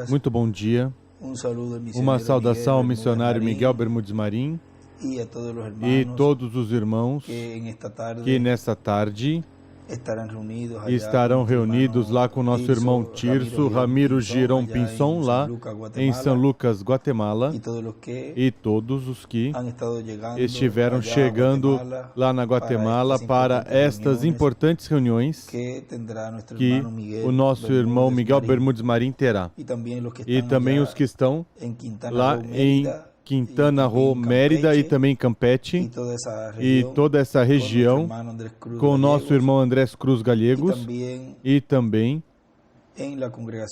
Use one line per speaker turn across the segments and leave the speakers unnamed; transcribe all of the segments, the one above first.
Muito bom dia. Uma saudação ao missionário Miguel Bermúdez Marim e todos os irmãos que nesta tarde estarão reunidos lá com nosso irmão Tirso Ramiro Giron Pinson, lá em São Lucas, Guatemala, e todos os que estiveram chegando lá na Guatemala para estas importantes reuniões que o nosso irmão Miguel Bermúdez Marim terá. E também os que estão lá em Quintana Roo, Mérida e também Campeche e toda essa região com o nosso irmão Andrés Cruz Gallegos e também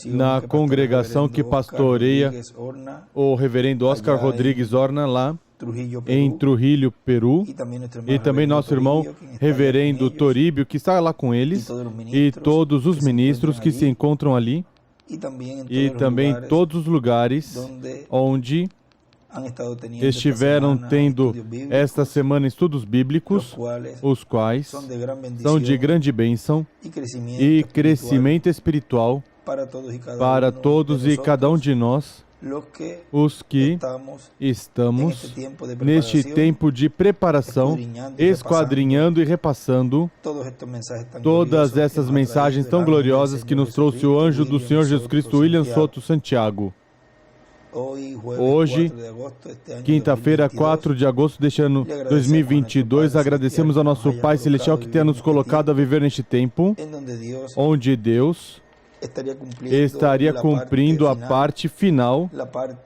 na congregação que pastoreia o reverendo Oscar Rodrigues Orna lá em Trujillo, Peru, e também nosso irmão reverendo Toribio que está lá com eles e todos os ministros que se encontram ali e também em todos os lugares onde estiveram tendo esta semana estudos bíblicos, os quais são de grande bênção e crescimento espiritual para todos e cada um de nós, os que estamos neste tempo de preparação, esquadrinhando e repassando todas essas mensagens tão gloriosas que nos trouxe o anjo do Senhor Jesus Cristo, William Soto Santiago. Hoje, quinta-feira, 4 de agosto deste ano 2022, agradecemos ao nosso Pai Celestial que tenha nos colocado a viver neste tempo, onde Deus estaria cumprindo a parte final,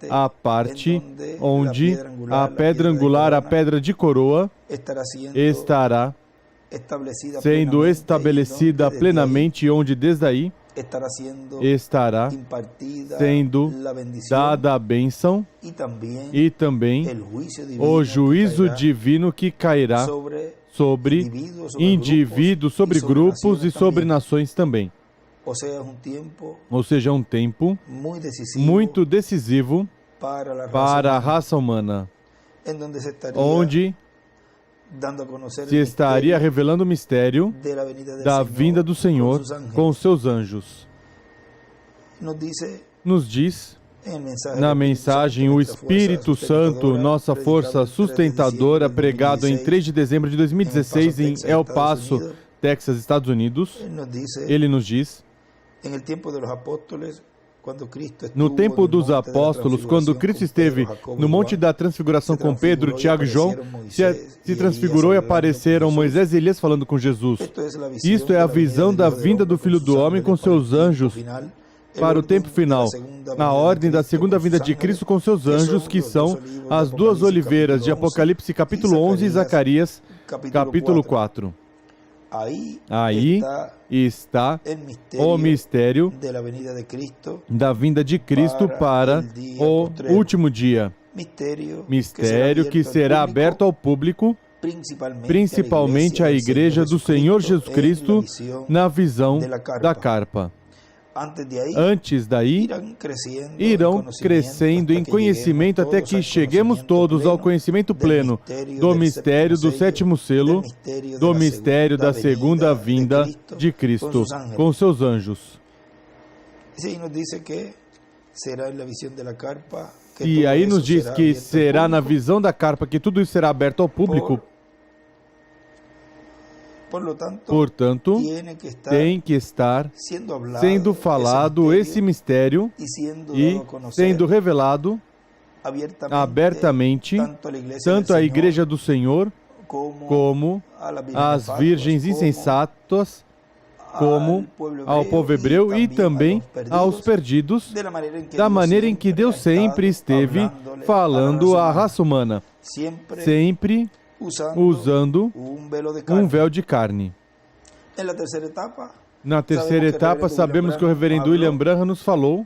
a parte onde a pedra angular, a pedra de coroa, estará sendo estabelecida plenamente, e onde desde aí estará sendo dada a bênção e também o juízo divino que cairá sobre indivíduos, sobre grupos e sobre nações também. Ou seja, um tempo muito decisivo para a raça humana, onde se estaria revelando o mistério da vinda do Senhor com os seus anjos. Nos diz na mensagem o Espírito Santo, nossa força sustentadora, pregado em 3 de dezembro de 2016 em El Paso, Texas, Estados Unidos. Ele nos diz: no tempo dos apóstolos, quando Cristo esteve no Monte da Transfiguração com Pedro, Tiago e João, se transfigurou e apareceram Moisés e Elias falando com Jesus. Isto é a visão da vinda do Filho do Homem com seus anjos para o tempo final, na ordem da segunda vinda de Cristo com seus anjos, que são as duas oliveiras de Apocalipse capítulo 11 e Zacarias capítulo 4. Aí está o mistério da vinda de Cristo para o último dia. Mistério que será aberto ao público, principalmente à Igreja do Senhor Jesus Cristo, na visão da carpa. Antes daí, irão crescendo em conhecimento até que cheguemos todos ao conhecimento pleno do mistério do sétimo selo, do mistério da segunda vinda de Cristo com seus anjos. E aí nos diz que será na visão da carpa que tudo isso será aberto ao público. Portanto, tem que estar sendo falado esse mistério e sendo revelado abertamente, tanto à Igreja do Senhor, como às virgens insensatas, como ao povo hebreu e também aos perdidos, da maneira em que Deus sempre esteve falando à raça humana, sempre usando um véu de carne. Na terceira etapa, sabemos que o reverendo William Branham nos falou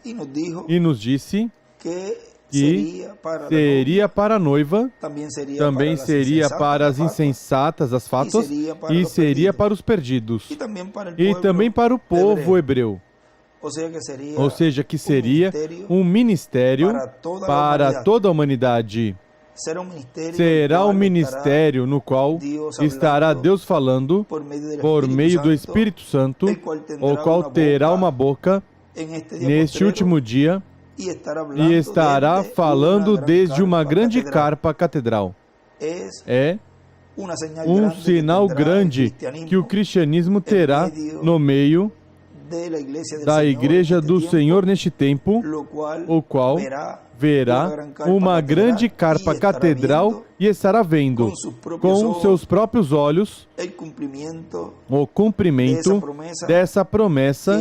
e nos disse que seria para a noiva, também seria para as insensatas, as fatos, e seria para os perdidos, e também para o povo hebreu. Ou seja, que seria um ministério para toda a humanidade. Será um ministério no qual estará Deus falando por meio do Espírito Santo, o qual terá uma boca neste último dia e estará falando desde uma grande carpa catedral. É um sinal grande que o cristianismo terá no meio da Igreja do Senhor neste tempo, o qual verá uma grande carpa catedral e estará vendo com seus próprios olhos o cumprimento dessa promessa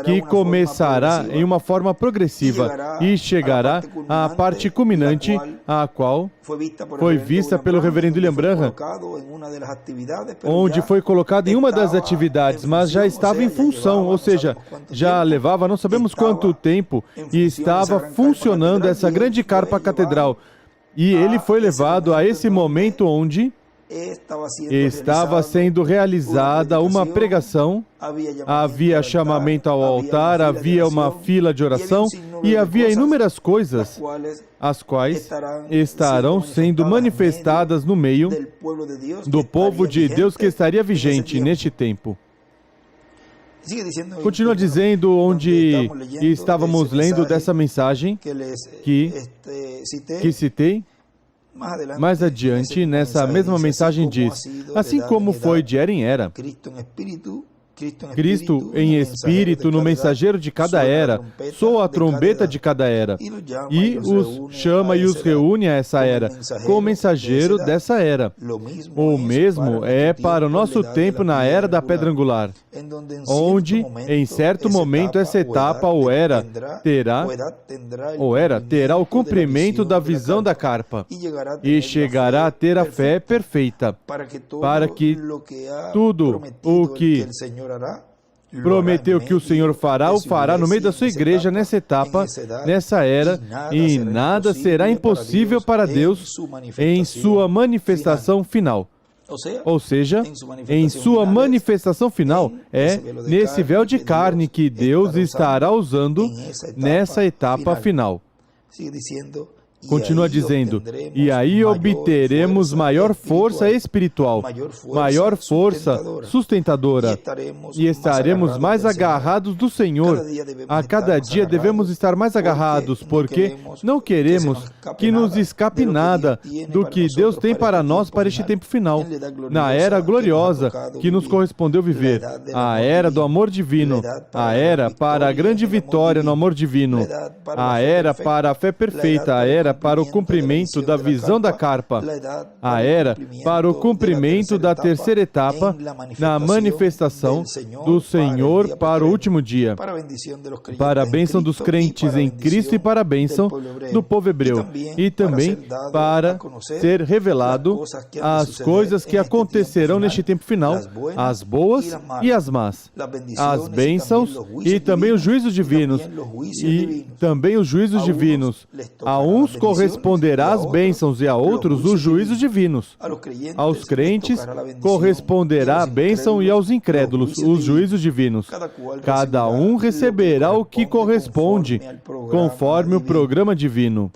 que começará em uma forma progressiva e chegará à parte culminante, a qual foi vista pelo reverendo William Branham, onde foi colocado em uma das atividades, mas já estava em função, ou seja, já levava não sabemos quanto tempo e estava funcionando essa grande carpa catedral. E ele foi levado a esse momento onde estava sendo realizada uma pregação, havia chamamento ao altar, havia uma fila de oração e havia inúmeras coisas, as quais estarão sendo manifestadas no meio do povo de Deus que estaria vigente neste tempo. Continua dizendo onde estávamos lendo dessa mensagem que citei. Mais adiante, nessa mesma mensagem diz, assim como foi de era em era, Cristo em espírito no mensageiro de cada era, soa a trombeta de cada era, e os chama e os reúne a essa era, como mensageiro dessa era. O mesmo é para o nosso tempo na era da pedra angular, onde, em certo momento, essa etapa ou era terá o cumprimento da visão da carpa, e chegará a ter a fé perfeita, para que tudo o que prometeu que o Senhor fará, o fará no meio da sua igreja nessa etapa, nessa era, e nada será impossível para Deus em sua manifestação final. Ou seja, em sua manifestação final, é nesse véu de carne que Deus estará usando nessa etapa final. Continua dizendo, e aí obteremos maior força espiritual, maior força sustentadora, e estaremos mais agarrados do Senhor. A cada dia devemos estar mais agarrados, porque não queremos que nos escape nada do que Deus tem para nós para este tempo final, na era gloriosa que nos correspondeu viver, a era do amor divino, a era para a grande vitória no amor divino, a era para a fé perfeita, a era para o cumprimento da visão da carpa, a era para o cumprimento da terceira etapa na manifestação do Senhor para o último dia, para a bênção dos crentes em Cristo e para a bênção do povo hebreu, e também para ser revelado as coisas que acontecerão neste tempo final, as boas e as más, as bênçãos e também os juízos divinos, a uns corresponderá as bênçãos e a outros os juízos divinos. Aos crentes corresponderá a bênção e aos incrédulos os juízos divinos. Cada um receberá o que corresponde, conforme o programa divino.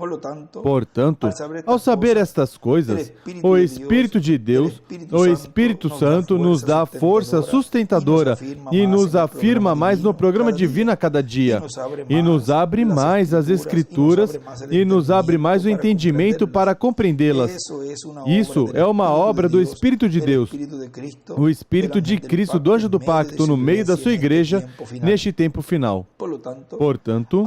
Portanto, ao saber estas coisas, o Espírito de Deus, o Espírito Santo, nos dá força sustentadora e nos afirma mais no programa divino a cada dia, e nos abre mais as Escrituras e nos abre mais o entendimento para compreendê-las. Isso é uma obra do Espírito de Deus, o Espírito de Cristo do anjo do pacto no meio da sua igreja neste tempo final. Portanto,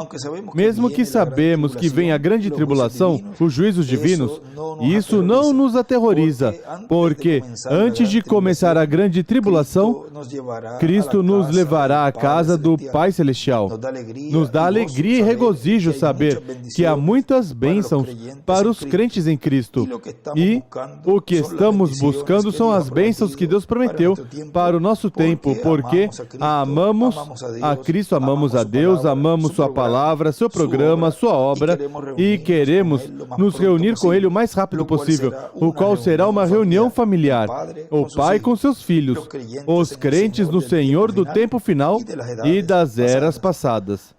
mesmo que sabemos que vem a grande tribulação, os juízos divinos, isso não nos aterroriza, porque antes de começar a grande tribulação, Cristo nos levará à casa do Pai Celestial. Nos dá alegria e regozijo saber que há muitas bênçãos para os crentes em Cristo. E o que estamos buscando são as bênçãos que Deus prometeu para o nosso tempo, porque amamos a Cristo, amamos a Deus, amamos Sua palavra, Seu programa, Sua obra, e queremos nos reunir com Ele o mais rápido possível, o qual será uma reunião familiar, o Pai com seus filhos, os crentes no Senhor do tempo final e das eras passadas.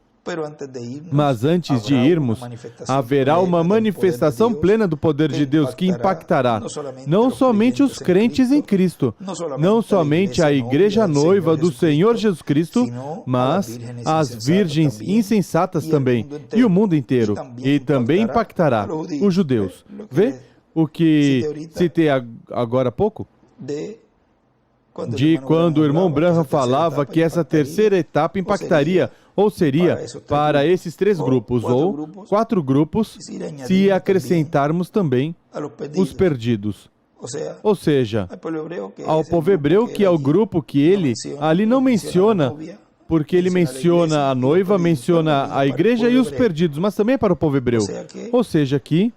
Mas antes de irmos, haverá uma manifestação plena do poder de Deus que impactará não somente os crentes em Cristo, não somente a igreja noiva do Senhor Jesus Cristo, mas as virgens insensatas também, e o mundo inteiro, e também impactará os judeus. Vê o que citei agora há pouco? De quando o irmão Branham falava que essa terceira etapa impactaria, ou seria, para esses 3 grupos, ou 4 grupos, se acrescentarmos também os perdidos. Ou seja, ao povo hebreu, que é o grupo que ele ali não menciona, porque ele menciona a noiva, menciona a igreja e os perdidos, mas também é para o povo hebreu. Ou seja, que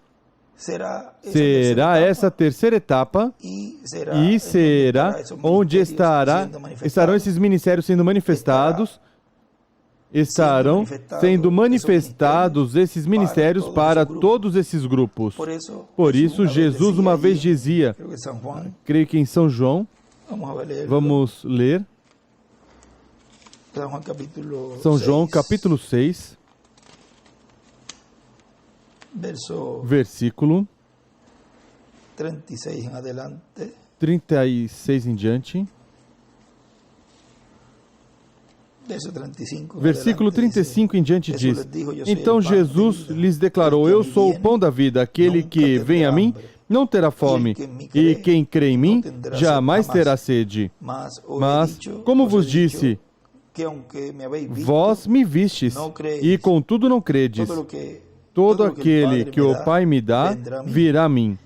será essa terceira etapa e será onde estarão esses ministérios sendo manifestados, estarão sendo manifestados esses ministérios para todos esses grupos. Por isso, Jesus uma vez dizia, creio que em São João, vamos ler, São João capítulo 6, versículo 36 em diante. Versículo 35 em diante diz, então Jesus lhes declarou, eu sou o pão da vida, aquele que vem a mim não terá fome, e quem crê em mim jamais terá sede. Mas, como vos disse, vós me vistes, e contudo não credes. Todo aquele que o Pai me dá, virá a mim.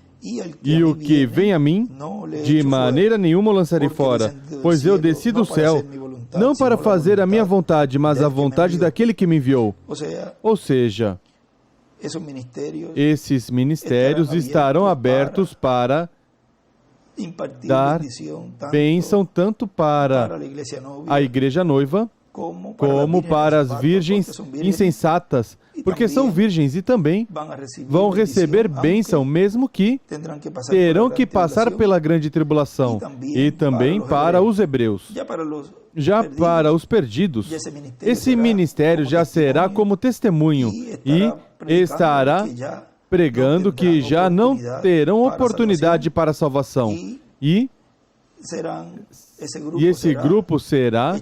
E o que vem a mim, de maneira nenhuma o lançarei fora, pois eu desci do céu, não para fazer a minha vontade, mas a vontade daquele que me enviou. Ou seja, esses ministérios estarão abertos para dar bênção tanto para a igreja noiva, como para as virgens insensatas, porque são virgens e também vão receber bênção, mesmo que terão que passar pela grande tribulação, e também para os hebreus. Já para os perdidos, esse ministério já será como testemunho e estará pregando que já não terão oportunidade para a salvação. E esse grupo será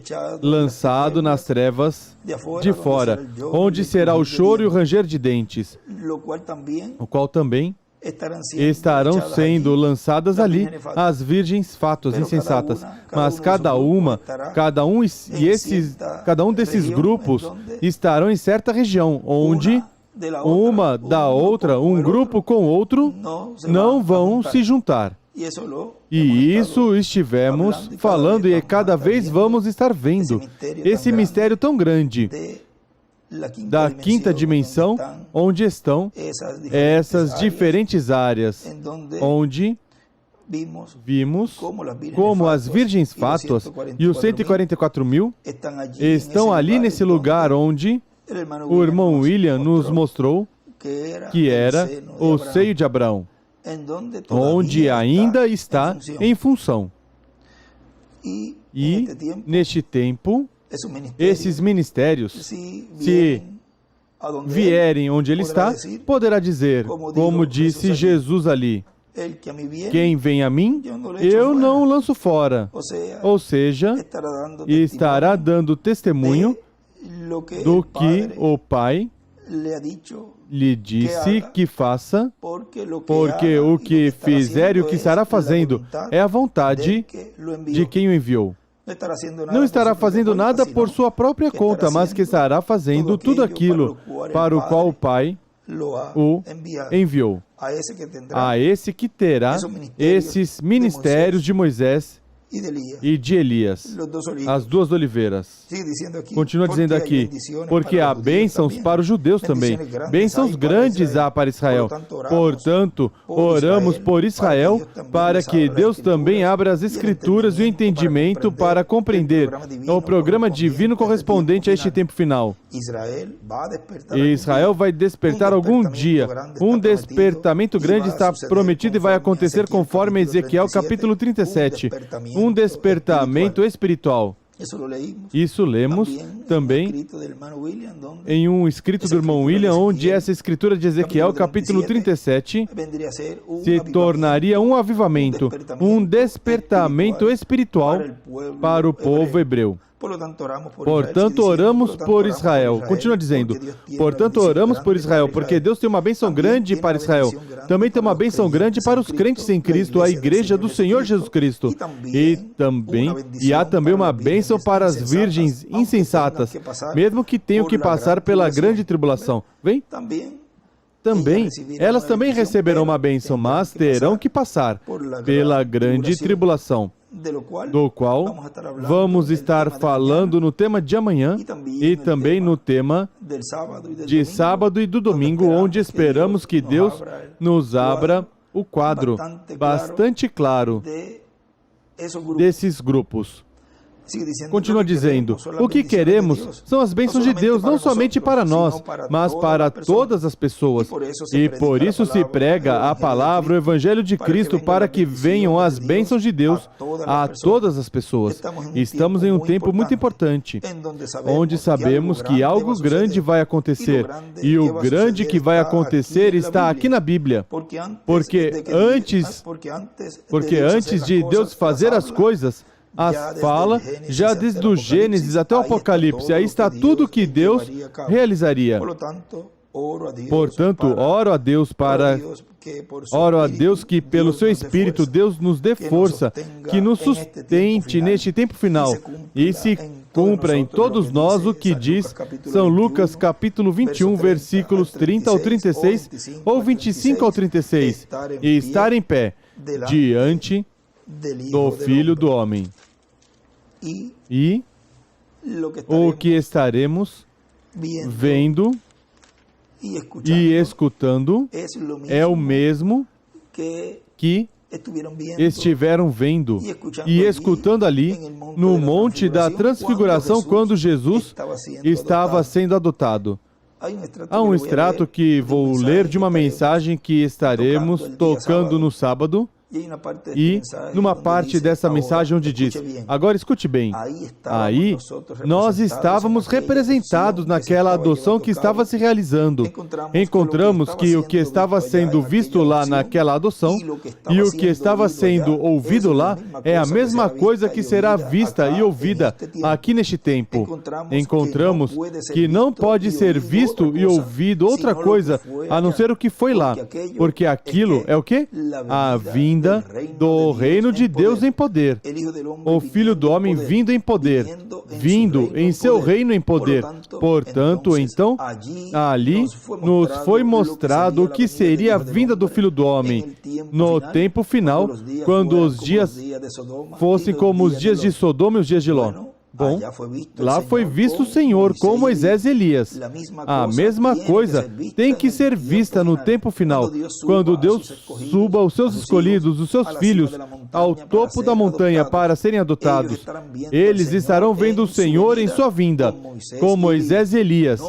lançado nas trevas de fora, onde será o choro e o ranger de dentes, o qual também estarão sendo lançadas ali as virgens fátuas, insensatas. Mas cada um desses grupos estarão em certa região, onde uma da outra, um grupo com outro, não vão se juntar. E isso estivemos falando e cada vez vamos estar vendo esse mistério tão grande da quinta dimensão, onde estão essas diferentes áreas, onde vimos como as virgens fátuas e os 144.000 estão ali nesse lugar onde o irmão William nos mostrou que era o seio de Abraão, onde ainda está em função. E, neste tempo, esses ministérios, se vierem onde ele está, poderá dizer, como disse Jesus ali, quem vem a mim, eu não o lanço fora. Ou seja, estará dando testemunho do que o Pai lhe disse que faça, porque o que fizer e o que estará fazendo é a vontade de quem o enviou. Não estará fazendo nada por sua própria conta, mas que estará fazendo tudo aquilo para o qual o Pai o enviou. A esse que terá esses ministérios de Moisés e de Elias, as duas oliveiras. Continua dizendo aqui, porque há bênçãos para os judeus também, bênçãos grandes há para Israel. Portanto, oramos por Israel, para que Deus também abra as Escrituras e o entendimento para compreender o programa divino correspondente a este tempo final. Israel vai despertar algum dia. Um despertamento grande está prometido e vai acontecer conforme Ezequiel capítulo 37. Um despertamento espiritual. Isso lemos também em um escrito do irmão William, onde essa escritura de Ezequiel, capítulo 37, se tornaria um avivamento, um despertamento espiritual para o povo hebreu. Portanto, oramos por Israel. Continua dizendo, portanto, oramos por Israel, porque Deus tem uma bênção grande para Israel. Também tem uma bênção grande para os crentes em Cristo, a igreja do Senhor Jesus Cristo. E há também uma bênção para as virgens insensatas, mesmo que tenham que passar pela grande tribulação. Vem? Elas também receberão uma bênção, mas terão que passar pela grande tribulação, do qual vamos estar falando no tema de amanhã e também no tema de sábado e do domingo, onde esperamos que Deus nos abra o quadro bastante claro desses grupos. Continua dizendo, o que queremos são as bênçãos de Deus, não somente para nós, mas para todas as pessoas. E por isso se prega a palavra, o Evangelho de Cristo, para que venham as bênçãos de Deus a todas as pessoas. Estamos em um tempo muito importante, onde sabemos que algo grande vai acontecer, e o grande que vai acontecer está aqui na Bíblia. Porque antes de Deus fazer as coisas, fala já desde o Gênesis até o Apocalipse. Aí está tudo que Deus realizaria. Portanto, oro a Deus que pelo seu Espírito Deus nos dê força, que nos sustente neste tempo final e se cumpra em todos nós o que diz São Lucas capítulo 21, versículos 30 ao 36 ou 25 ao 36, e estar em pé diante do Filho do Homem. E o que estaremos vendo e escutando é o mesmo que estiveram vendo e escutando ali no Monte da Transfiguração, quando Jesus estava sendo adotado. Há um extrato que vou ler de uma mensagem que estaremos tocando no sábado, e numa parte dessa mensagem onde diz, agora escute bem, aí nós estávamos representados naquela adoção que estava se realizando. Encontramos que o que estava sendo visto lá naquela adoção e o que estava sendo ouvido lá é a mesma coisa que será vista e ouvida aqui neste tempo. Encontramos que não pode ser visto e ouvido outra coisa a não ser o que foi lá, porque aquilo é o quê? A vinda do reino de Deus em poder. O Filho do Homem vindo em poder, vindo em seu reino em poder. Portanto, então, ali nos foi mostrado o que seria a vinda do Filho do Homem no tempo final, quando os dias fossem como os dias de Sodoma e os dias de Ló. Bom, lá foi visto o Senhor com Moisés e Elias. A mesma coisa tem que ser vista no tempo final, quando Deus suba os seus escolhidos, os seus filhos, ao topo da montanha para serem adotados. Eles estarão vendo o Senhor em sua vinda, com Moisés e Elias.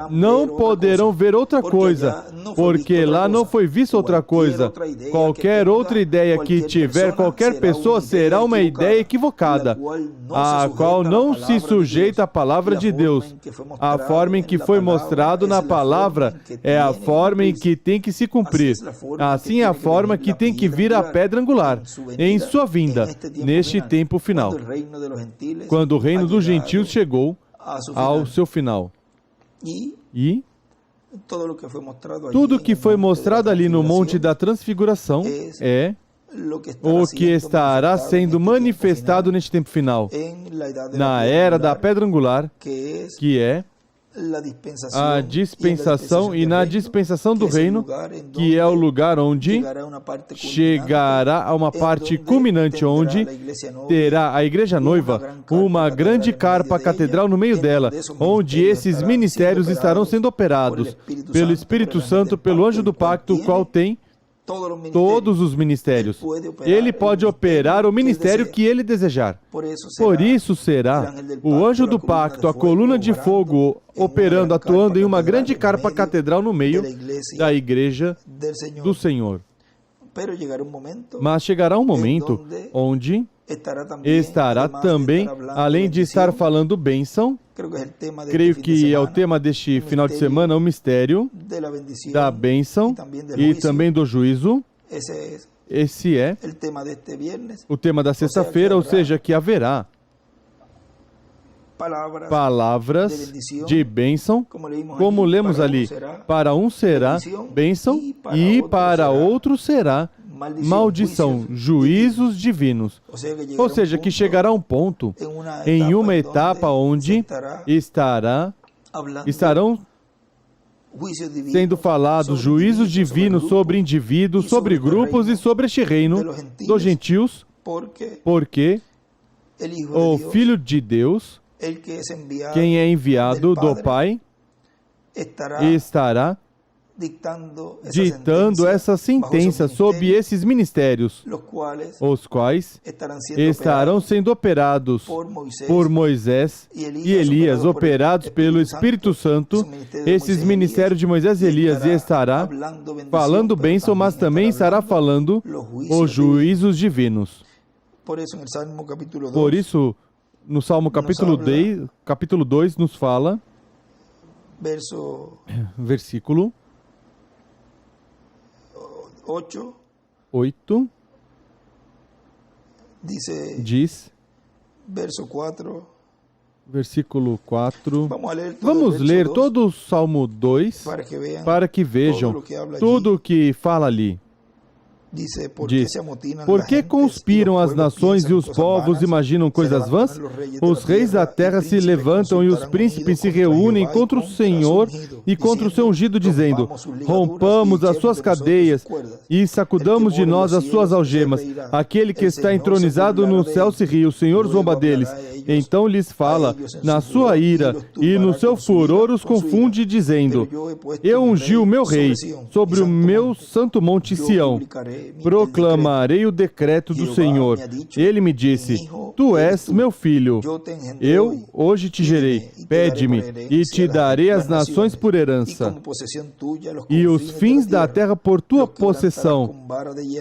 Não poderão ver outra coisa, porque lá não foi vista outra coisa. Qualquer outra ideia que tiver qualquer pessoa será uma ideia equivocada, a qual não se sujeita à palavra de Deus. A forma em que foi mostrado na palavra é a forma em que tem que se cumprir. Assim é a forma que tem que vir a pedra angular em sua vinda, neste tempo final, quando o reino dos gentios chegou ao seu final. E tudo que foi mostrado ali no Monte da Transfiguração é o que estará sendo manifestado neste tempo final, na era da pedra angular, que é a dispensação, e na dispensação do reino, que é o lugar onde chegará a uma parte culminante, onde terá a igreja noiva uma grande carpa catedral no meio dela, onde esses ministérios estarão sendo operados pelo Espírito Santo, pelo anjo do pacto, o qual tem todos os ministérios. Ele pode operar o ministério que ele desejar. Por isso será o anjo do pacto, a coluna de fogo, operando, atuando em uma grande carpa catedral no meio da igreja do Senhor. Mas chegará um momento onde estará também, além de estar falando bênção, creio que é o tema deste final de semana, o mistério da bênção e também do juízo. Esse é o tema da sexta-feira, ou seja, que haverá palavras de bênção, como lemos ali, para um será bênção e para outro será maldição, juízos divinos. Ou seja, que chegará um ponto, em uma etapa onde estarão sendo falados juízos divinos sobre indivíduos, sobre grupos e sobre este reino dos gentios, porque o Filho de Deus, quem é enviado do Pai, estará ditando essa sentença sobre esses ministérios, os quais estarão sendo operados por Moisés e Elias, operados pelo Espírito Santo. Esses ministérios de Moisés e Elias, e estará falando bênção, mas também estará falando os juízos divinos. Por isso, no Salmo capítulo 2 nos fala, versículo 8, diz, versículo 4, vamos ler todo o Salmo 2 para que vejam tudo o que fala ali. Diz, por que conspiram as nações e os povos imaginam coisas vãs? Os reis da terra se levantam e os príncipes se reúnem contra o Senhor e contra o seu ungido, dizendo, rompamos as suas cadeias e sacudamos de nós as suas algemas. Aquele que está entronizado no céu se ri, o Senhor zomba deles. Então lhes fala na sua ira e no seu furor os confunde, dizendo, eu ungi o meu rei sobre o meu santo monte Sião. Proclamarei o decreto do Senhor. Ele me disse, tu és meu filho, eu hoje te gerei, pede-me, e te darei as nações por herança, e os fins da terra por tua possessão.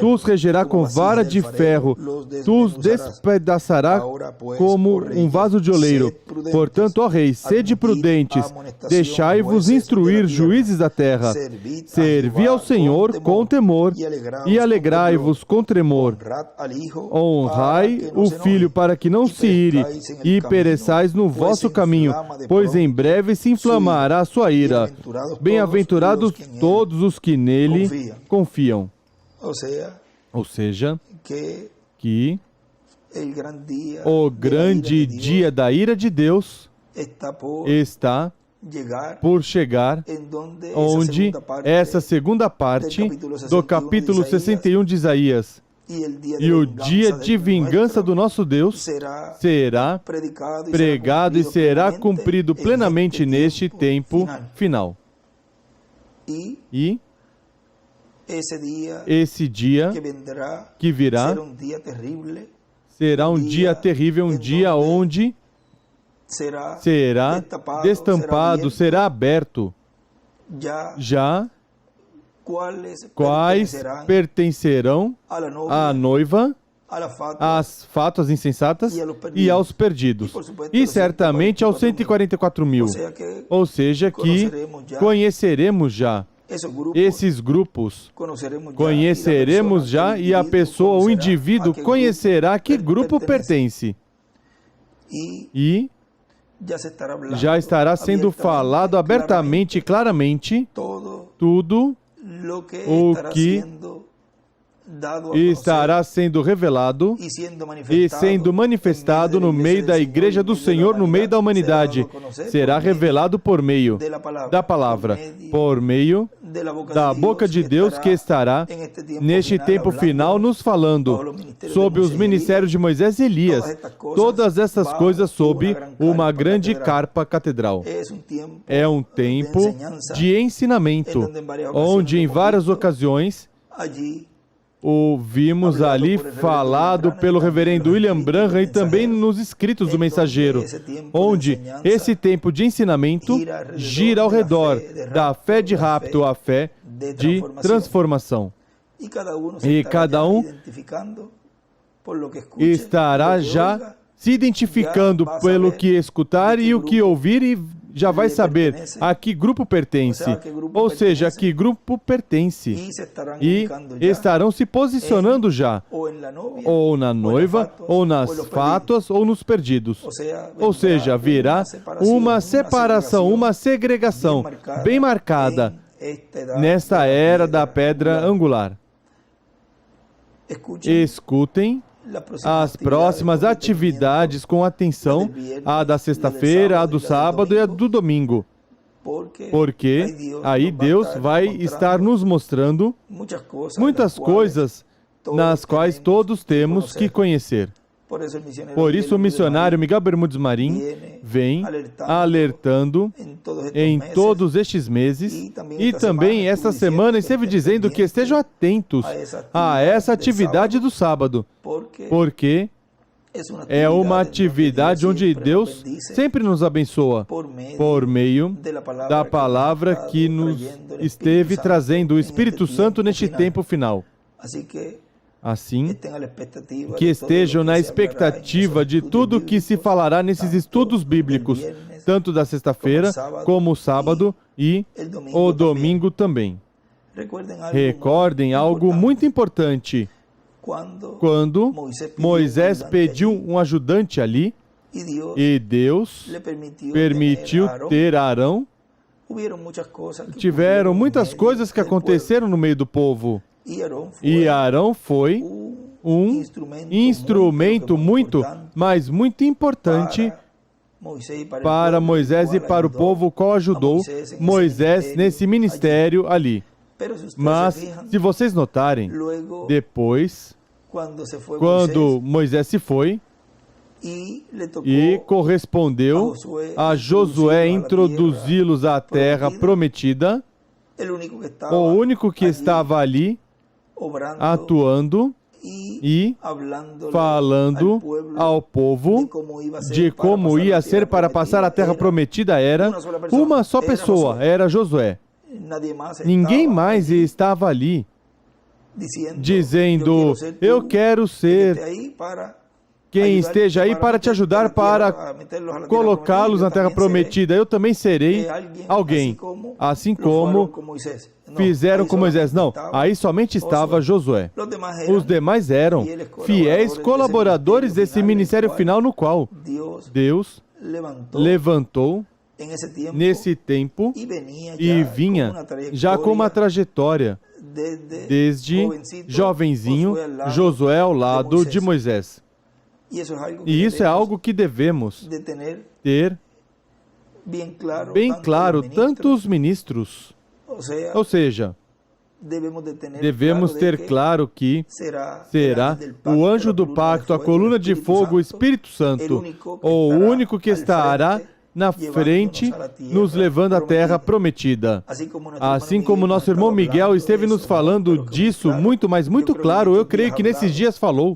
Tu os regerás com vara de ferro, tu os despedaçarás como um vaso de oleiro. Portanto, ó rei, sede prudentes, deixai-vos instruir, juízes da terra. Servi ao Senhor com temor, e alegrai-vos com tremor. Honrai o filho para que não se ire, e pereçais no vosso caminho, pois em breve se inflamará a sua ira. Bem-aventurados todos os que nele confiam. Ou seja, que o grande dia da ira de Deus está por chegar, onde essa segunda parte do capítulo 61 de Isaías, e o dia de vingança do nosso Deus será pregado e será cumprido plenamente neste tempo final. E esse dia que virá será um dia terrível, um dia onde será destampado, será aberto já quais pertencerão à noiva, às fatuas insensatas e aos perdidos, e certamente aos 144.000. Ou seja, que conheceremos já esses grupos, conheceremos já, e a pessoa, o indivíduo, conhecerá a que grupo pertence. E já estará sendo falado abertamente e claramente tudo o que estará sendo revelado e sendo manifestado no meio da Igreja do Senhor, no meio da humanidade. Será revelado por meio da palavra, por meio da boca de Deus, que estará neste tempo final nos falando sobre os ministérios de Moisés e Elias. Todas essas coisas sob uma grande carpa catedral. É um tempo de ensinamento, onde em várias ocasiões ouvimos ali falado pelo reverendo William Branham e também nos escritos do mensageiro, onde esse tempo de ensinamento gira ao redor da fé de rapto à fé de transformação. E cada um estará já se identificando pelo que escutar e o que ouvir e já vai saber a que grupo pertence, ou seja, a que grupo pertence, e estarão se posicionando já, ou na noiva, ou nas fátuas, ou nos perdidos. Ou seja, virá uma separação, uma segregação bem marcada nesta era da pedra angular. Escutem as próximas atividades com atenção, a da sexta-feira, a do sábado e a do domingo, porque aí Deus vai estar nos mostrando muitas coisas nas quais todos temos que conhecer. Por isso, o missionário Miguel Bermúdez Marim vem alertando em todos estes meses e também esta semana esteve dizendo que estejam atentos a essa atividade do sábado, porque é uma atividade onde Deus sempre nos abençoa por meio da palavra que nos esteve trazendo o Espírito Santo neste tempo final. Assim, que estejam na expectativa de tudo que se falará nesses estudos bíblicos, tanto da sexta-feira como o sábado e o domingo também. Recordem algo muito importante. Quando Moisés pediu um ajudante ali, e Deus permitiu ter Arão, tiveram muitas coisas que aconteceram no meio do povo. E Arão foi um instrumento muito, mas muito importante para Moisés e para o povo, qual ajudou Moisés nesse ministério ali. Mas, se vocês notarem, depois, quando Moisés se foi, e correspondeu a Josué introduzi-los à terra prometida, o único que estava ali, atuando e falando ao povo de como ia ser para passar a terra prometida, era uma só pessoa, era Josué. Ninguém mais estava ali dizendo, eu quero ser quem esteja aí para te ajudar para colocá-los na terra prometida. Eu também serei alguém, assim como fizeram com Moisés. Não, aí somente estava Josué. Os demais eram fiéis colaboradores desse ministério final no qual Deus levantou nesse tempo e vinha já com uma trajetória desde jovenzinho, Josué ao lado de Moisés. E isso é algo que devemos ter bem claro, tanto os ministros, ou seja, devemos ter claro que será o anjo do pacto, a coluna de fogo, o Espírito Santo, o único que estará na frente, nos levando à terra prometida. Assim como nosso irmão Miguel esteve nos falando disso muito, mas muito claro, eu creio que nesses dias falou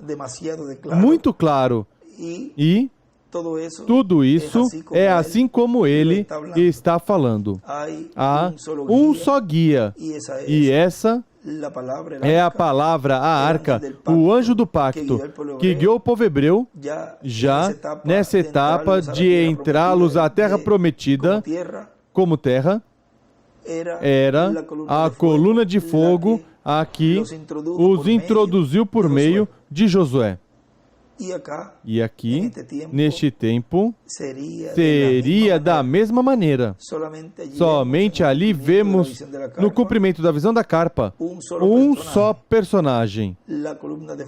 muito claro. E tudo isso é assim como ele está falando. Há um só guia, e essa é a palavra, a arca, o anjo do pacto, que guiou o povo hebreu já nessa etapa de entrá-los à terra prometida como terra. Era a coluna de fogo a que os introduziu por meio de Josué. E aqui, neste tempo, seria da mesma maneira. Somente ali vemos, no cumprimento da visão da carpa, um só personagem,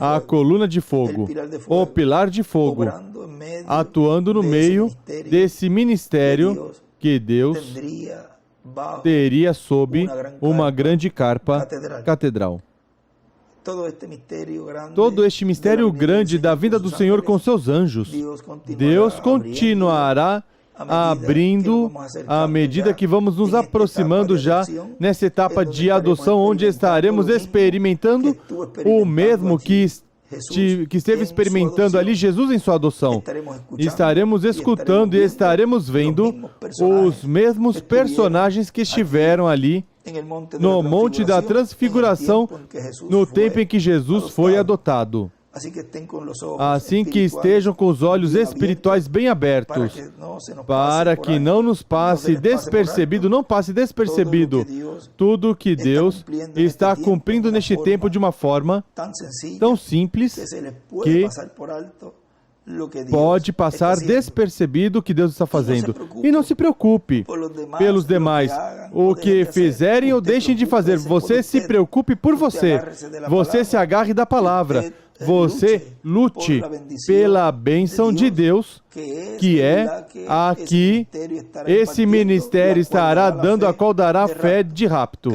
a coluna de fogo, o pilar de fogo, atuando no meio desse ministério que Deus teria sob uma grande carpa catedral. Todo este mistério grande da vinda do Senhor com seus anjos, Deus continuará abrindo à medida que vamos nos aproximando já nessa etapa de adoção, onde estaremos experimentando o mesmo que esteve experimentando ali Jesus em sua adoção. Estaremos escutando e estaremos vendo os mesmos personagens que estiveram ali no Monte da Transfiguração, no tempo em que Jesus foi adotado. Assim que estejam com os olhos espirituais bem abertos, para que não nos passe despercebido, não passe despercebido tudo que Deus está cumprindo neste tempo de uma forma tão simples que pode passar despercebido o que Deus está fazendo. E não se preocupe pelos demais. O que fizerem ou deixem de fazer. Você se preocupe por você. Você se agarre da palavra. Você lute pela bênção de Deus, que é a que esse ministério estará dando, a qual dará fé de rapto.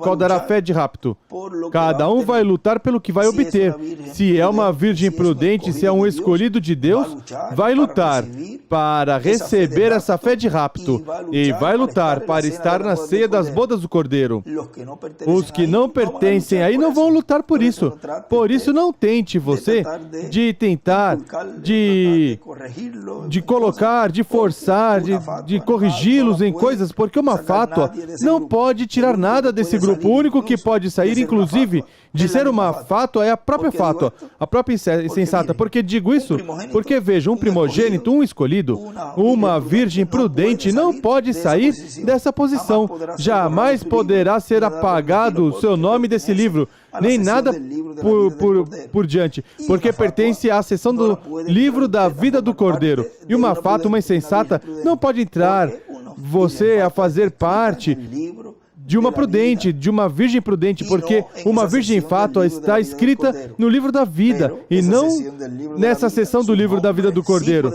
Qual dará fé de rapto. Cada um vai lutar pelo que vai obter. Se é uma virgem prudente, se é um escolhido de Deus, vai lutar para receber essa fé de rapto. E vai lutar para estar na ceia das bodas do Cordeiro. Os que não pertencem aí não vão lutar por isso. Por isso não tente você de tentar, de colocar, de forçar, de corrigi-los em coisas, porque uma fátua não pode tirar nada desse grupo. O único que pode sair, inclusive, de ser uma fátua é a própria fátua, a própria insensata. Por que digo isso? Porque veja, um primogênito, um escolhido, uma virgem prudente não pode sair dessa posição. Jamais poderá ser apagado o seu nome desse livro, nem nada por diante, porque pertence à seção do livro da vida do Cordeiro. E uma fátua, uma insensata, não pode entrar você a fazer parte de uma prudente, de uma virgem prudente, porque uma virgem fátua está escrita no livro da vida, e não nessa seção do livro da vida do Cordeiro.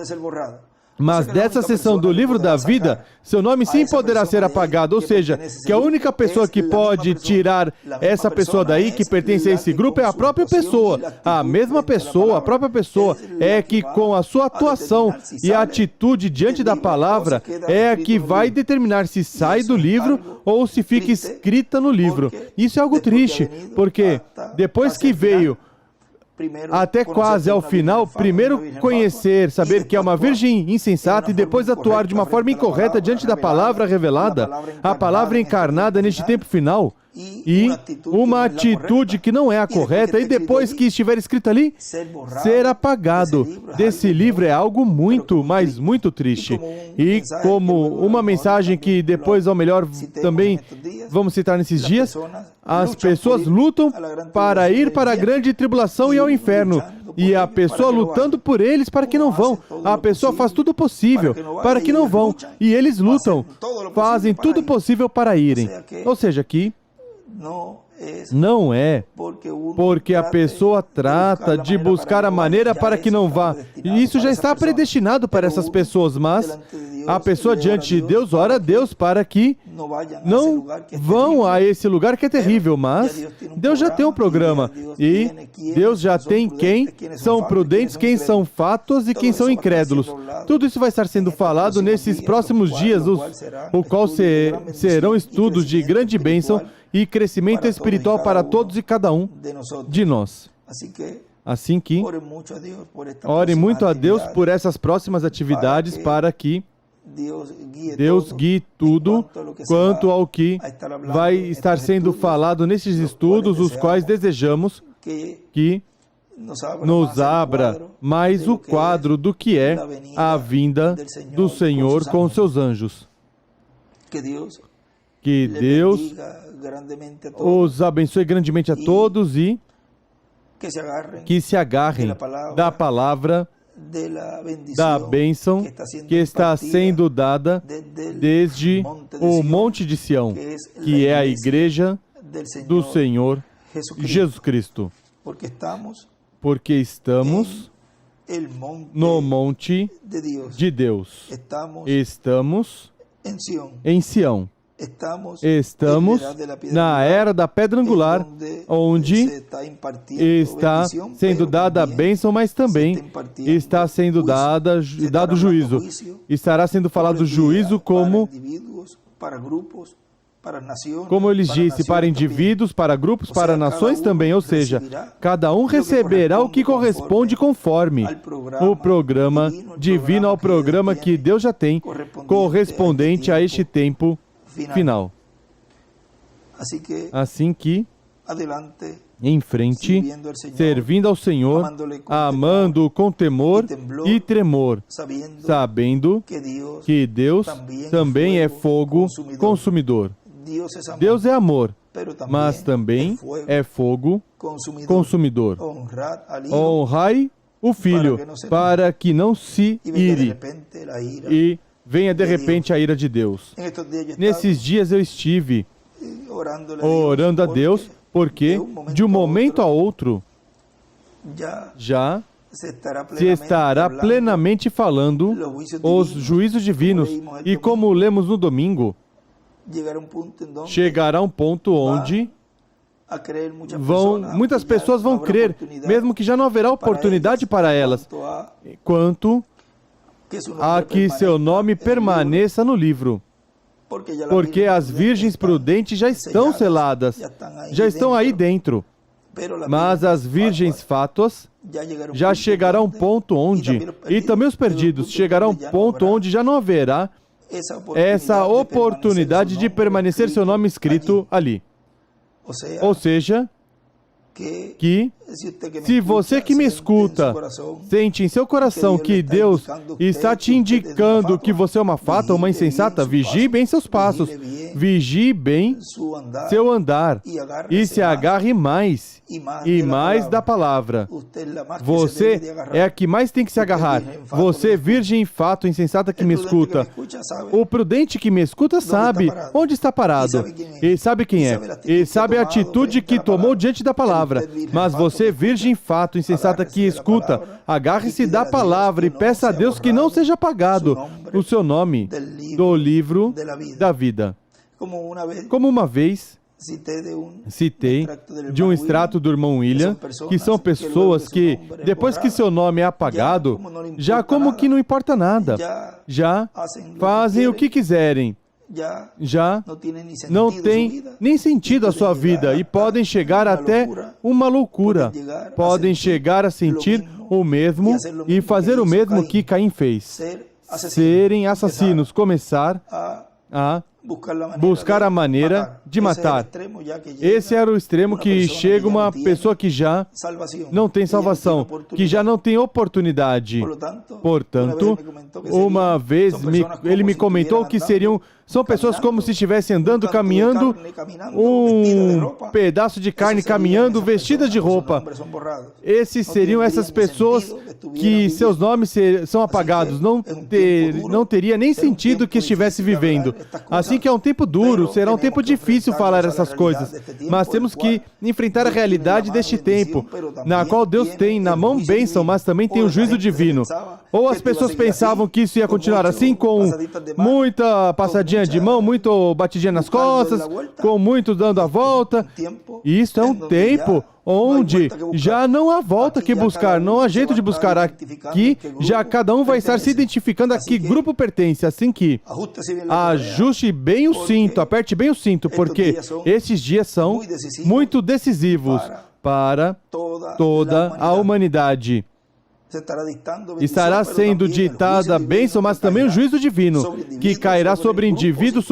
Mas dessa seção do livro da vida, seu nome sim poderá ser apagado, ou seja, que a única pessoa que pode tirar essa pessoa daí, que pertence a esse grupo, é a própria pessoa. A mesma pessoa, a própria pessoa, é que com a sua atuação e a atitude diante da palavra, é a que vai determinar se sai do livro ou se fica escrita no livro. Isso é algo triste, porque depois que veio até quase ao final, primeiro conhecer, saber que é uma virgem insensata e depois atuar de uma forma incorreta diante da palavra revelada, a palavra encarnada neste tempo final, e uma atitude que não é a correta, e depois que estiver escrito ali, ser apagado desse livro é algo muito, mas muito triste. E como uma mensagem que depois, ao melhor, também vamos citar nesses dias, as pessoas lutam para ir para a grande tribulação e ao inferno. E a pessoa lutando por eles para que não vão. A pessoa faz tudo possível para que não vão. E eles lutam, fazem tudo possível para irem. Ou seja, aqui não é porque a pessoa trata de buscar a maneira para que não vá. E isso já está predestinado para essas pessoas, mas a pessoa diante de Deus ora a Deus para que não vão a esse lugar que é terrível, mas Deus já tem um programa e Deus já tem quem são prudentes, quem são fátuos e quem são incrédulos. Tudo isso vai estar sendo falado nesses próximos dias, o qual serão estudos de grande bênção e crescimento espiritual para todos e cada um de nós. Assim que ore muito a Deus por essas próximas atividades para que Deus guie tudo quanto ao que vai estar sendo falado nesses estudos, os quais desejamos que nos abra mais o quadro do que é a vinda do Senhor com seus anjos. Que Deus os abençoe grandemente a todos e que se agarrem da palavra da bênção que está sendo dada desde o Monte de Sião, que é a Igreja do Senhor Jesus Cristo. Porque estamos no Monte de Deus. Estamos em Sião. Estamos na era da pedra angular, onde está sendo dada a bênção, mas também está sendo dado juízo. Estará sendo falado juízo como eu lhes disse, para indivíduos, para grupos, para nações também, ou seja, cada um receberá o que corresponde conforme o programa divino ao programa que Deus já tem, correspondente a este tempo final. Assim que, em frente, servindo ao Senhor, amando-o com temor e tremor, sabendo que Deus também é fogo consumidor. Deus é amor, mas também é fogo consumidor. Honrai o Filho, para que não se ire e venha de repente a ira de Deus. Nesses dias eu estive orando a Deus, porque de um momento a outro já se estará plenamente falando os juízos divinos. E como lemos no domingo, chegará um ponto onde muitas pessoas vão crer, mesmo que já não haverá oportunidade para elas, quanto a que seu nome permaneça no livro. Porque as virgens prudentes já estão seladas, já estão aí dentro. Mas as virgens fátuas já chegará um ponto onde, e também os perdidos, chegará um ponto onde já não haverá essa oportunidade de permanecer seu nome escrito ali. Ou seja, que se você que me escuta sente em seu coração que Deus está te indicando que você é uma fata, uma insensata, vigie bem seus passos, vigie bem seu andar e se agarre mais e mais da palavra. Você é a que mais tem que se agarrar. Você, virgem fato, insensata que me escuta. O prudente que me escuta sabe onde está parado. E sabe quem é. E sabe a atitude que tomou diante da palavra. Mas você, virgem fato, insensata que escuta, agarre-se da palavra e peça a Deus que não seja apagado o seu nome do livro da vida. Como uma vez citei de um extrato do irmão William, que são pessoas que, depois que seu nome é apagado, já como que não importa nada, já fazem o que quiserem, já não tem nem sentido a sua vida e podem chegar até uma loucura, podem chegar a sentir o mesmo e fazer o mesmo que Caim fez, serem assassinos, começar a buscar a maneira de matar. Esse era o extremo que chega uma pessoa que já não tem salvação, que já não tem oportunidade. Portanto, uma vez ele me comentou que são pessoas como se estivessem andando, caminhando, um pedaço de carne caminhando, vestidas de roupa. Esses seriam essas pessoas que seus nomes são apagados, não teria nem sentido que estivesse vivendo. Assim que é um tempo duro, será um tempo difícil falar essas coisas, mas temos que enfrentar a realidade deste tempo, na qual Deus tem na mão bênção, mas também tem o juízo divino. Ou as pessoas pensavam que isso ia continuar assim, com muita passadinha de mão, muito batidinha nas costas, com muito dando a volta. E isso é um tempo onde já não há volta que buscar, não há jeito de buscar. Aqui já cada um vai estar se identificando a que grupo pertence, assim que ajuste bem o cinto, aperte bem o cinto, porque esses dias são muito decisivos para toda a humanidade. Estará sendo ditada a bênção, mas também o juízo divino, que cairá sobre indivíduos,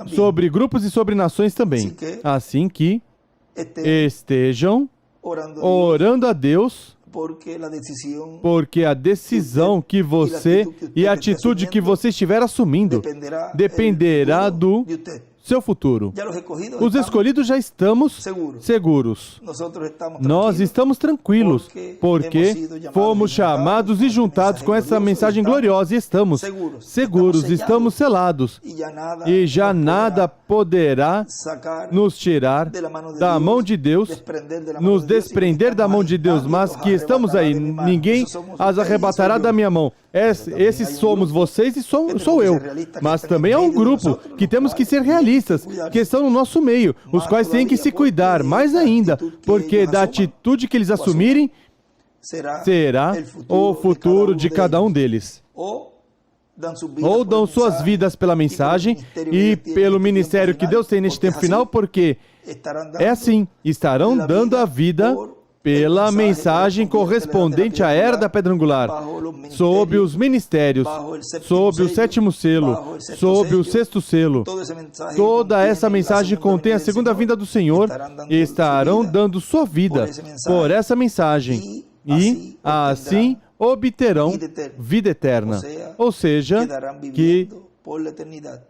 sobre grupos e sobre nações também. Assim que estejam orando a Deus, porque a decisão que você e a atitude que você estiver assumindo dependerá do seu futuro. Os escolhidos já estamos seguros. Nós estamos tranquilos, porque fomos chamados e juntados com essa mensagem gloriosa e estamos seguros, estamos selados. E já nada poderá nos tirar da mão de Deus, nos desprender da mão de Deus, mas que estamos aí, ninguém as arrebatará da minha mão. Esses somos vocês e sou eu. Mas também há um grupo que temos que ser realistas, que estão no nosso meio, os quais têm que se cuidar mais ainda, porque da atitude que eles assumirem, será o futuro de cada um deles. Ou dão suas vidas pela mensagem e pelo ministério que Deus tem neste tempo final, porque é assim, estarão dando a vida pela mensagem correspondente à era da pedra angular, sob os ministérios, sob o sétimo selo, sob o sexto selo. Toda essa mensagem contém a segunda vinda do Senhor e estarão dando sua vida por essa mensagem e assim obterão vida eterna. Ou seja, que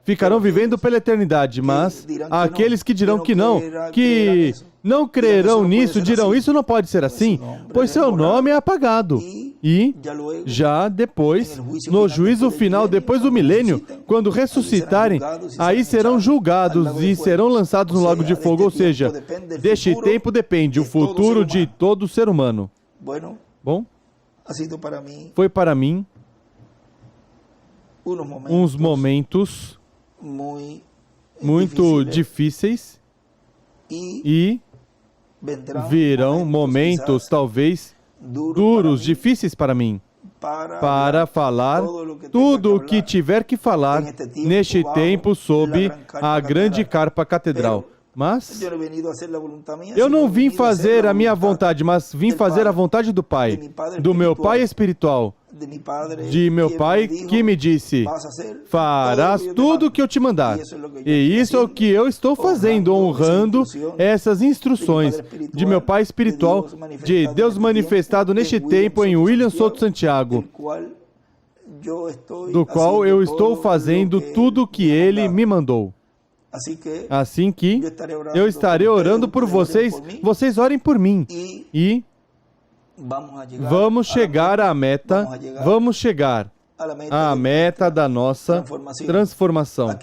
ficarão vivendo pela eternidade, mas aqueles que dirão que não crerão nisso, dirão, isso não pode ser assim, pois seu nome é apagado. E já depois, no juízo final, depois do milênio, quando ressuscitarem, aí serão julgados e serão lançados no lago de fogo. Ou seja, deste tempo depende o futuro de todo ser humano. Bom, foi para mim uns momentos muito difíceis e virão momentos talvez duros, difíceis para mim, para falar tudo o que tiver que falar neste tempo sob a grande carpa catedral. Mas eu não vim fazer a minha vontade, mas vim fazer a vontade do Pai, do meu Pai espiritual, de meu Pai que me disse, farás tudo o que eu te mandar. E isso é o que eu estou fazendo, honrando essas instruções de meu Pai espiritual, de Deus manifestado neste tempo em William Souto Santiago, do qual eu estou fazendo tudo o que Ele me mandou. Assim que eu estarei orando por vocês, vocês orem por mim. E vamos chegar à meta, vamos chegar à meta da nossa transformação.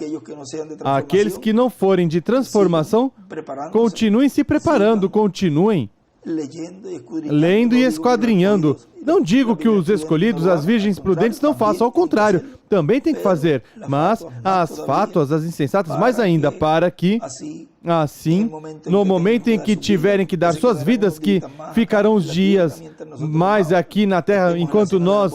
Aqueles que não forem de transformação, continuem se preparando, continuem lendo e esquadrinhando. Não digo que os escolhidos, as virgens prudentes, não façam, ao contrário, também tem que fazer, mas as fátuas, as insensatas, mais ainda, para que, assim, no momento em que tiverem que dar suas vidas, que ficarão os dias mais aqui na terra, enquanto nós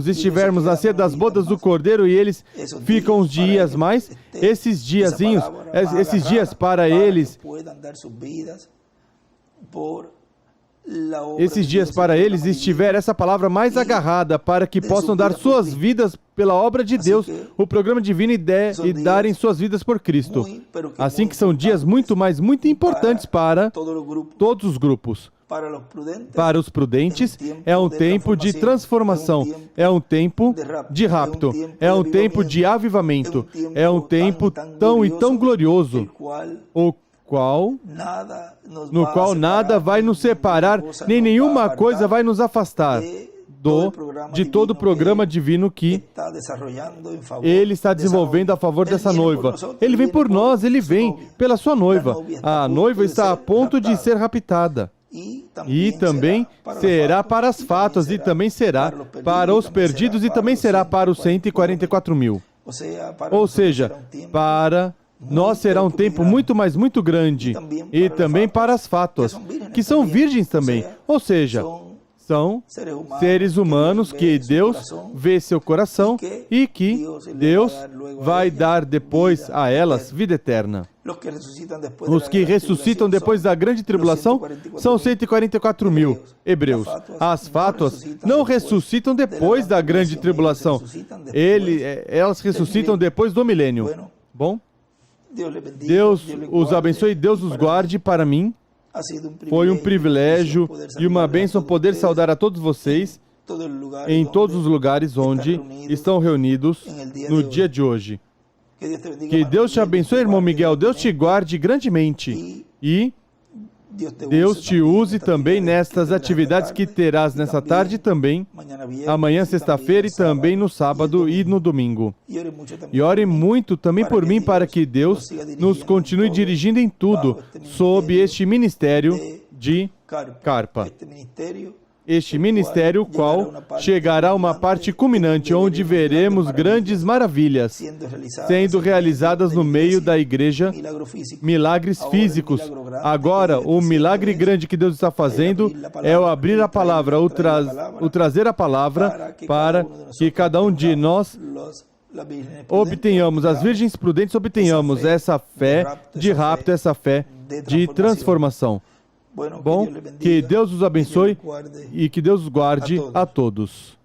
estivermos na ceia das bodas do Cordeiro, e eles ficam os dias mais, esses dias para eles estiver essa palavra mais agarrada para que possam dar suas vidas pela obra de Deus, o programa divino e darem suas vidas por Cristo. Assim que são dias muito importantes para todos os grupos. Para os prudentes, é um tempo de transformação, é um tempo de rapto, é um tempo de avivamento, é um tempo tão glorioso, no qual nada vai nos separar, nem nenhuma coisa vai nos afastar de todo o programa divino que Ele está desenvolvendo a favor dessa noiva. Ele vem por nós, Ele vem pela sua noiva. A noiva está a ponto de ser raptada. E também será para as fátuas, e também será para os perdidos, e também será para os 144 mil. Ou seja, para nós será um tempo muito grande, e também para as fátuas, que são virgens também, ou seja, são seres humanos que Deus vê seu coração e que Deus vai dar depois a elas vida eterna. Os que ressuscitam depois da grande tribulação são 144 mil, hebreus. As fátuas não ressuscitam depois da grande tribulação, elas ressuscitam depois do milênio. Bom? Deus os abençoe e Deus os guarde. Para mim, foi um privilégio e uma bênção poder saudar a todos vocês em todos os lugares onde estão reunidos no dia de hoje. Que Deus te abençoe, irmão Miguel. Deus te guarde grandemente e Deus te use também nestas atividades que terás nessa tarde também, amanhã, sexta-feira, e também no sábado e no domingo. E ore muito também por mim para que Deus nos continue dirigindo em tudo sob este ministério de carpa. Este ministério, qual chegará a uma parte culminante, onde veremos grandes maravilhas sendo realizadas no meio da igreja, milagres físicos. Agora, o milagre grande que Deus está fazendo é o abrir a palavra, o trazer a palavra para que cada um de nós obtenhamos, as virgens prudentes obtenhamos essa fé de rapto, essa fé de transformação. Bom, que Deus os abençoe e que Deus os guarde a todos.